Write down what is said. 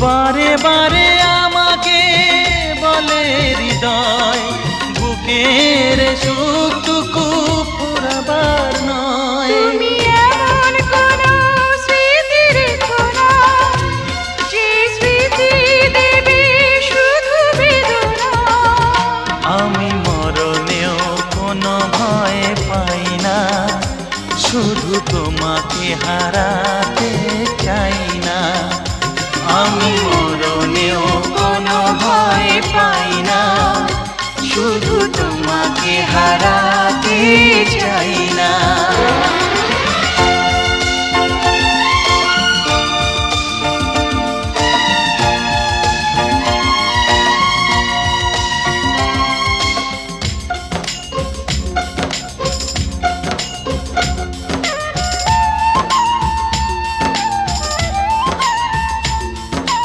বারে বারে আমাকে বলে হৃদয়, বুকের সুখটুকু পুরাবার নয়। তুমি এমন কোনো স্মৃতি রেখো না, যে স্মৃতি দেবে শুধু বেদনা। আমি মরণেও কোনো ভয় পাই না, শুধু তোমাকে হারাতে চাই না। আমি মরণেও কোনো ভয় পাই না, শুধু তোমাকে হারাতে চাই না।